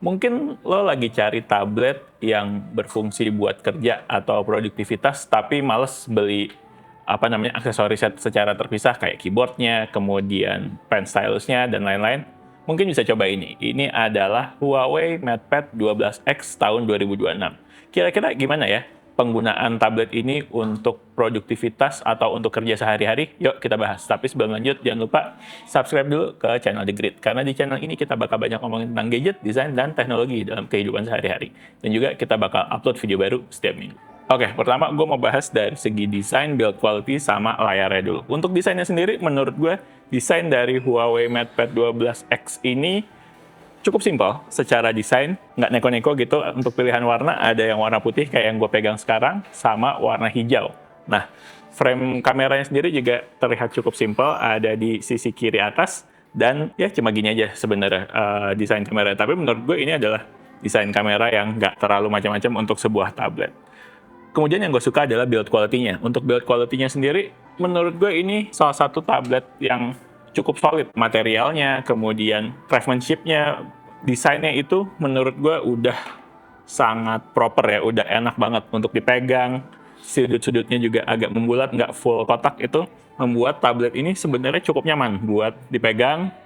Mungkin lo lagi cari tablet yang berfungsi buat kerja atau produktivitas, tapi males beli aksesoris secara terpisah kayak keyboardnya, kemudian pen stylusnya dan lain-lain. Mungkin bisa coba ini. Ini adalah Huawei MatePad 12X tahun 2026. Kira-kira gimana ya penggunaan tablet ini untuk produktivitas atau untuk kerja sehari-hari? Yuk kita bahas. Tapi sebelum lanjut, jangan lupa subscribe dulu ke channel The Grid. Karena di channel ini kita bakal banyak ngomongin tentang gadget, desain, dan teknologi dalam kehidupan sehari-hari. Dan juga kita bakal upload video baru setiap minggu. Oke, pertama gue mau bahas dari segi desain, build quality, sama layarnya dulu. Untuk desainnya sendiri, menurut gue, desain dari Huawei MatePad 12X ini cukup simpel secara desain, nggak neko-neko gitu. Untuk pilihan warna, ada yang warna putih kayak yang gue pegang sekarang, sama warna hijau. Nah, frame kameranya sendiri juga terlihat cukup simpel, ada di sisi kiri atas, dan ya cuma gini aja sebenarnya desain kamera. Tapi menurut gue ini adalah desain kamera yang nggak terlalu macam-macam untuk sebuah tablet. Kemudian yang gue suka adalah build quality-nya. Untuk build quality-nya sendiri, menurut gue ini salah satu tablet yang cukup solid. Materialnya, kemudian craftsmanship-nya, desainnya itu menurut gue udah sangat proper ya, udah enak banget untuk dipegang. Sudut-sudutnya juga agak membulat, nggak full kotak, itu membuat tablet ini sebenarnya cukup nyaman buat dipegang.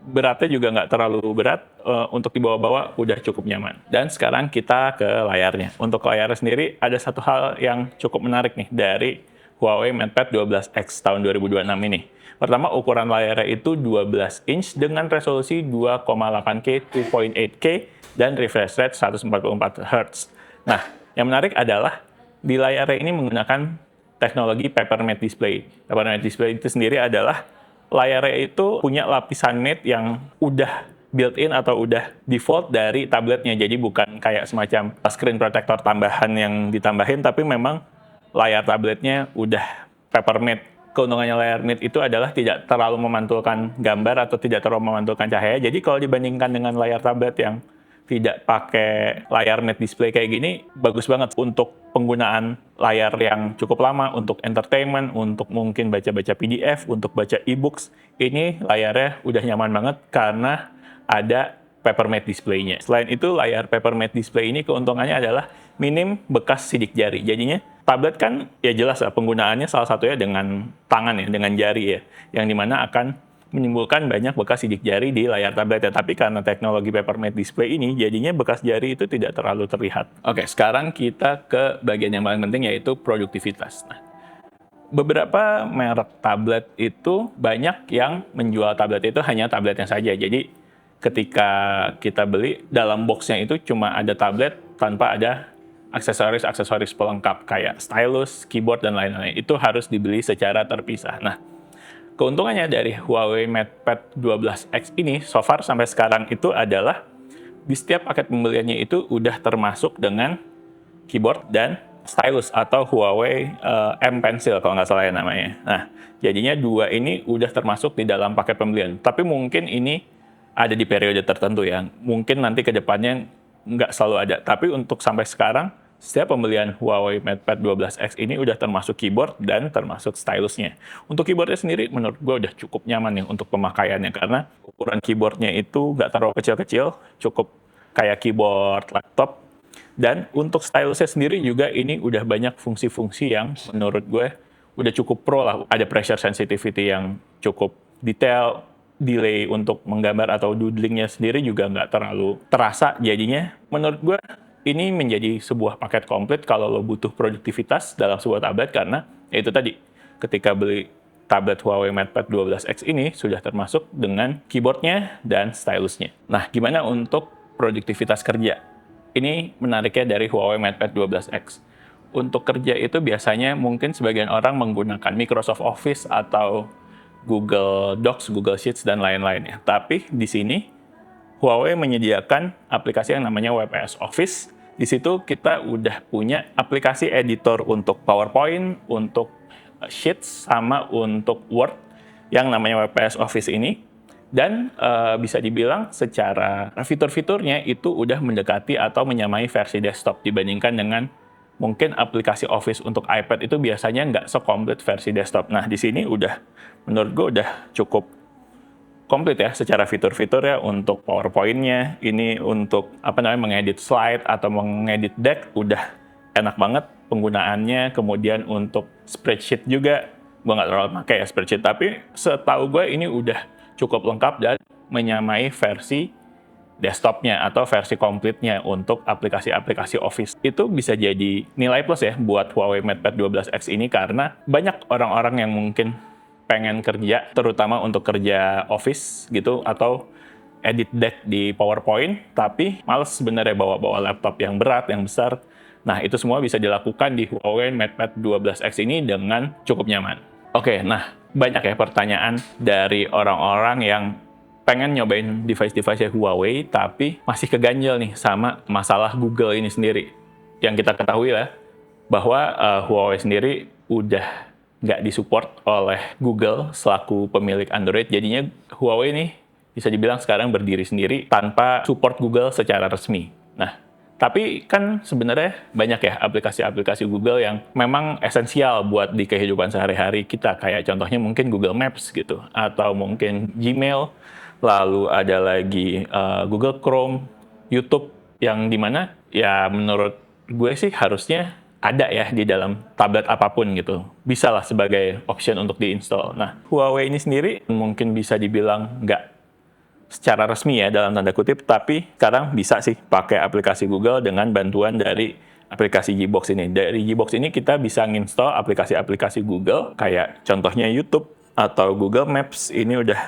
Beratnya juga nggak terlalu berat, untuk dibawa-bawa udah cukup nyaman. Dan sekarang kita ke layarnya. Untuk layarnya sendiri ada satu hal yang cukup menarik nih dari Huawei MatePad 12X tahun 2026 ini. Pertama, ukuran layarnya itu 12 inch dengan resolusi 2,8K 2.8K dan refresh rate 144 Hz. Nah, yang menarik adalah di layarnya ini menggunakan teknologi paper matte display. Paper matte display itu sendiri adalah layarnya itu punya lapisan matte yang udah built-in atau udah default dari tabletnya. Jadi bukan kayak semacam screen protector tambahan yang ditambahin, tapi memang layar tabletnya udah paper matte. Keuntungannya layar matte itu adalah tidak terlalu memantulkan gambar atau tidak terlalu memantulkan cahaya. Jadi kalau dibandingkan dengan layar tablet yang tidak pakai layar matte display kayak gini, bagus banget untuk penggunaan layar yang cukup lama, untuk entertainment, untuk mungkin baca-baca PDF, untuk baca e-books. Ini layarnya udah nyaman banget karena ada paper matte display-nya. Selain itu, layar paper matte display ini keuntungannya adalah minim bekas sidik jari. Jadinya tablet kan ya jelas lah penggunaannya salah satunya dengan tangan ya, dengan jari ya, yang dimana akan menimbulkan banyak bekas sidik jari di layar tabletnya. Tapi karena teknologi paper matte display ini, jadinya bekas jari itu tidak terlalu terlihat. Oke, sekarang kita ke bagian yang paling penting, yaitu produktivitas. Nah, beberapa merek tablet itu banyak yang menjual tablet itu hanya tabletnya saja. Jadi ketika kita beli, dalam boxnya itu cuma ada tablet tanpa ada aksesoris-aksesoris pelengkap kayak stylus, keyboard, dan lain-lain. Itu harus dibeli secara terpisah. Nah, keuntungannya dari Huawei MatePad 12X ini, so far sampai sekarang itu adalah di setiap paket pembeliannya itu udah termasuk dengan keyboard dan stylus atau Huawei M Pencil kalau nggak salah ya namanya. Nah, jadinya dua ini udah termasuk di dalam paket pembelian. Tapi mungkin ini ada di periode tertentu ya. Mungkin nanti ke depannya nggak selalu ada. Tapi untuk sampai sekarang, setiap pembelian Huawei MatePad 12X ini udah termasuk keyboard dan termasuk stylusnya. Untuk keyboardnya sendiri, menurut gue udah cukup nyaman nih untuk pemakaiannya, karena ukuran keyboardnya itu nggak terlalu kecil-kecil, cukup kayak keyboard laptop. Dan untuk stylusnya sendiri juga ini udah banyak fungsi-fungsi yang menurut gue udah cukup pro lah. Ada pressure sensitivity yang cukup detail, delay untuk menggambar atau doodlingnya sendiri juga nggak terlalu terasa. Jadinya menurut gue ini menjadi sebuah paket komplit kalau lo butuh produktivitas dalam sebuah tablet, karena ya itu tadi, ketika beli tablet Huawei MatePad 12X ini sudah termasuk dengan keyboardnya dan stylusnya. Nah, gimana untuk produktivitas kerja? Ini menariknya dari Huawei MatePad 12X. Untuk kerja itu biasanya mungkin sebagian orang menggunakan Microsoft Office atau Google Docs, Google Sheets, dan lain-lainnya. Tapi di sini Huawei menyediakan aplikasi yang namanya WPS Office. Di situ kita udah punya aplikasi editor untuk PowerPoint, untuk Sheets, sama untuk Word yang namanya WPS Office ini. Dan bisa dibilang secara fitur-fiturnya itu udah mendekati atau menyamai versi desktop dibandingkan dengan mungkin aplikasi Office untuk iPad itu biasanya nggak sekomplit versi desktop. Nah, di sini udah, menurut gue udah cukup komplit ya secara fitur-fitur ya, untuk PowerPoint-nya, ini untuk mengedit slide atau mengedit deck udah enak banget penggunaannya. Kemudian untuk spreadsheet juga, gue nggak terlalu pakai ya spreadsheet, tapi setahu gue ini udah cukup lengkap dan menyamai versi desktopnya atau versi komplitnya untuk aplikasi-aplikasi Office. Itu bisa jadi nilai plus ya buat Huawei MatePad 12X ini, karena banyak orang-orang yang mungkin pengen kerja, terutama untuk kerja Office gitu, atau edit deck di PowerPoint, tapi males sebenarnya bawa laptop yang berat, yang besar. Nah, itu semua bisa dilakukan di Huawei MatePad 12X ini dengan cukup nyaman. Oke, nah banyak ya pertanyaan dari orang-orang yang pengen nyobain device-device Huawei, tapi masih keganjel nih sama masalah Google ini sendiri. Yang kita ketahui lah, bahwa Huawei sendiri udah nggak disupport oleh Google selaku pemilik Android. Jadinya Huawei nih bisa dibilang sekarang berdiri sendiri tanpa support Google secara resmi. Nah, tapi kan sebenarnya banyak ya aplikasi-aplikasi Google yang memang esensial buat di kehidupan sehari-hari kita. Kayak contohnya mungkin Google Maps gitu, atau mungkin Gmail, lalu ada lagi Google Chrome, YouTube, yang dimana ya menurut gue sih harusnya ada ya di dalam tablet apapun gitu. Bisa lah sebagai option untuk diinstal. Nah, Huawei ini sendiri mungkin bisa dibilang nggak secara resmi ya dalam tanda kutip, tapi sekarang bisa sih pakai aplikasi Google dengan bantuan dari aplikasi Gbox ini. Dari Gbox ini kita bisa nginstall aplikasi-aplikasi Google, kayak contohnya YouTube atau Google Maps. Ini udah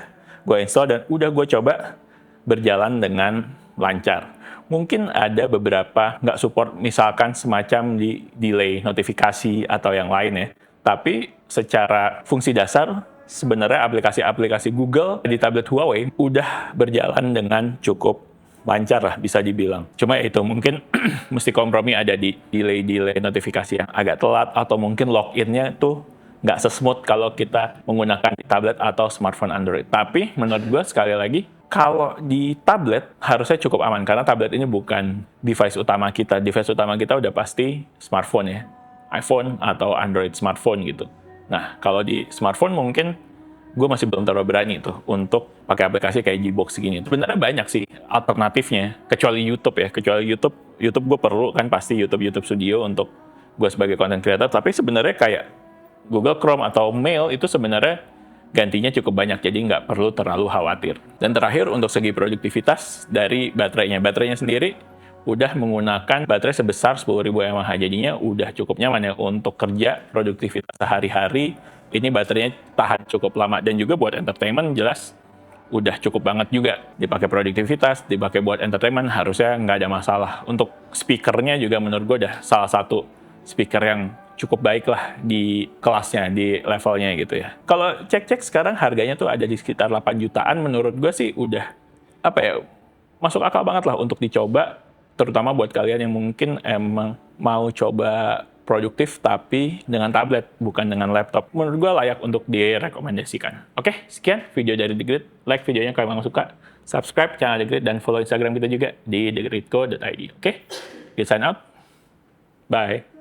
gue install dan udah gue coba berjalan dengan lancar. Mungkin ada beberapa nggak support, misalkan semacam di delay notifikasi atau yang lain ya. Tapi secara fungsi dasar, sebenarnya aplikasi-aplikasi Google di tablet Huawei udah berjalan dengan cukup lancar lah bisa dibilang. Cuma ya itu mungkin mesti kompromi ada di delay notifikasi yang agak telat, atau mungkin login-nya tuh nggak sesmooth kalau kita menggunakan di tablet atau smartphone Android. Tapi menurut gue sekali lagi, kalau di tablet harusnya cukup aman, karena tablet ini bukan device utama kita. Device utama kita udah pasti smartphone ya, iPhone atau Android smartphone gitu. Nah, kalau di smartphone mungkin gue masih belum terlalu berani tuh untuk pakai aplikasi kayak Gbox segini. Sebenarnya banyak sih alternatifnya, kecuali YouTube ya. Kecuali YouTube gue perlu kan pasti YouTube Studio untuk gue sebagai content creator. Tapi sebenarnya kayak Google Chrome atau Mail itu sebenarnya gantinya cukup banyak, jadi nggak perlu terlalu khawatir. Dan terakhir, untuk segi produktivitas dari baterainya. Baterainya sendiri udah menggunakan baterai sebesar 10.000 mAh, jadinya udah cukup nyaman ya untuk kerja produktivitas sehari-hari. Ini baterainya tahan cukup lama, dan juga buat entertainment jelas udah cukup banget juga. Dipakai produktivitas, dipakai buat entertainment, harusnya nggak ada masalah. Untuk speakernya juga menurut gue udah salah satu speaker yang cukup baik lah di kelasnya, di levelnya gitu ya. Kalau cek-cek sekarang harganya tuh ada di sekitar 8 jutaan, menurut gue sih udah masuk akal banget lah untuk dicoba, terutama buat kalian yang mungkin emang mau coba produktif tapi dengan tablet, bukan dengan laptop. Menurut gue layak untuk direkomendasikan. Oke, sekian video dari The Grid. Like videonya kalau memang suka, subscribe channel The Grid, dan follow Instagram kita juga di thegridco.id. Oke, kita sign out. Bye.